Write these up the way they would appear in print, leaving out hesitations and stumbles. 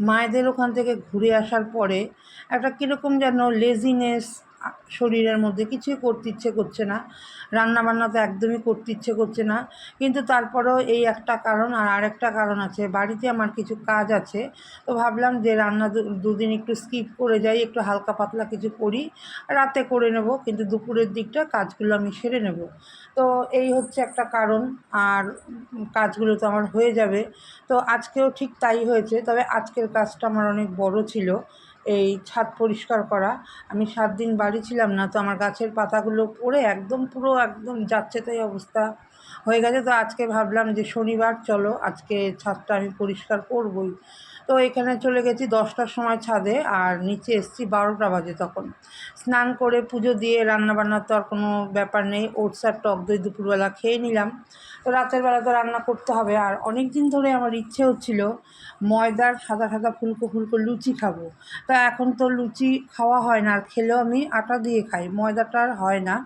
মায়েদের ওখান থেকে ঘুরে আসার পরে একটা কীরকম যেন লেজিনেস শরীরের মধ্যে, কিছুই করতে ইচ্ছে করছে না, রান্নাবান্না তো একদমই করতে ইচ্ছে করছে না। কিন্তু তারপরেও এই একটা কারণ, আর আরেকটা কারণ আছে, বাড়িতে আমার কিছু কাজ আছে। তো ভাবলাম যে রান্না দুদিন একটু স্কিপ করে যাই, একটু হালকা পাতলা কিছু করি, রাতে করে নেব, কিন্তু দুপুরের দিকটা কাজগুলো আমি সেরে নেব। তো এই হচ্ছে একটা কারণ। আর কাজগুলো তো আমার হয়ে যাবে। তো আজকেও ঠিক তাই হয়েছে, তবে আজকের কাজটা আমার অনেক বড় ছিল, এই ছাদ পরিষ্কার করা। আমি 7 দিন বাড়ি ছিলাম না, তো আমার গাছের পাতাগুলো পড়ে একদম পুরো একদম যাচ্ছে তাই অবস্থা হয়ে গেছে। তো আজকে ভাবলাম যে শনিবার, চলো আজকে ছাদটা আমি পরিষ্কার করবই। তো এখানে চলে গেছি 10টার সময় ছাদে, আর নিচে এসেছি 12টা বাজে। তখন স্নান করে পুজো দিয়ে রান্নাবান্নার তো আর কোনো ব্যাপার নেই, ওটস আর টক দই দুপুরবেলা খেয়ে নিলাম। তো রাতের বেলা তো রান্না করতে হবে। আর অনেক দিন ধরে আমার ইচ্ছে হচ্ছিল ময়দার সাদা সাদা ফুলকো ফুলকো লুচি খাবো। তা এখন তো লুচি খাওয়া হয় না, আর খেলেও আমি আটা দিয়ে খাই, ময়দাটা আর হয় না।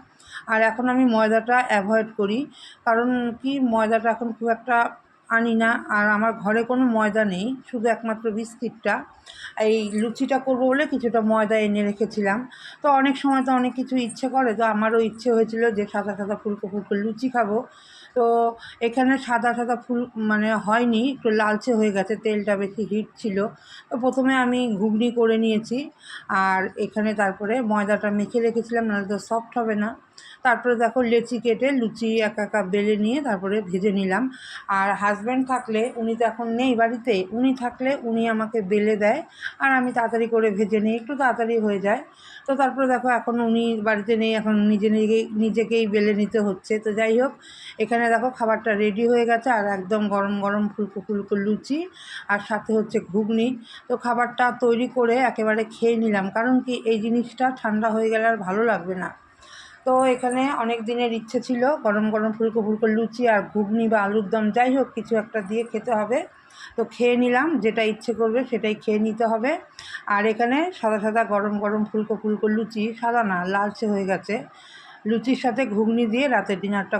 আর এখন আমি ময়দাটা অ্যাভয়েড করি, কারণ কি ময়দাটা এখন খুব একটা আনি না, আর আমার ঘরে কোনো ময়দা নেই, শুধু একমাত্র বিস্কিটটা। এই লুচিটা করবো বলে কিছুটা ময়দা এনে রেখেছিলাম। তো অনেক সময় তো অনেক কিছু ইচ্ছে করে, তো আমারও ইচ্ছে হয়েছিল যে সাদা সাদা ফুলকো ফুলকো লুচি খাবো। তো এখানে সাদা সাদা ফুল মানে হয়নি, একটু লালচে হয়ে গেছে, তেলটা বেশি হিট ছিল। তো প্রথমে আমি ঘুগনি করে নিয়েছি, আর এখানে তারপরে ময়দাটা মেখে রেখেছিলাম, নাহলে তো সফট হবে না। তারপরে দেখো লেচি কেটে লুচি একা একা বেলে নিয়ে তারপরে ভেজে নিলাম। আর হাজব্যান্ড থাকলে, উনি তো এখন নেই বাড়িতে, উনি থাকলে উনি আমাকে বেলে দেয়, আর আমি তাড়াতাড়ি করে ভেজে নিই, একটু তাড়াতাড়ি হয়ে যায়। তো তারপরে দেখো এখন উনি বাড়িতে নেই, এখন নিজেকেই বেলে নিতে হচ্ছে। তো যাই হোক, এখানে দেখো খাবারটা রেডি হয়ে গেছে, আর একদম গরম গরম ফুলকো ফুলকো লুচি, আর সাথে হচ্ছে ঘুগনি। তো খাবারটা তৈরি করে একেবারে খেয়ে নিলাম, কারণ কি এই জিনিসটা ঠান্ডা হয়ে গেলে আর ভালো লাগবে না। তো এখানে অনেক দিনের ইচ্ছে ছিল গরম গরম ফুলকো ফুলকো লুচি আর ঘুগনি বা আলুর দম, যাই হোক কিছু একটা দিয়ে খেতে হবে। তো খেয়ে নিলাম, যেটা ইচ্ছে করবে সেটাই খেয়ে নিতে হবে। আর এখানে সাদা সাদা গরম গরম ফুলকো ফুলকো লুচি, সাদা না লালচে হয়ে গেছে, লুচির সাথে ঘুগনি দিয়ে রাতের ডিনারটা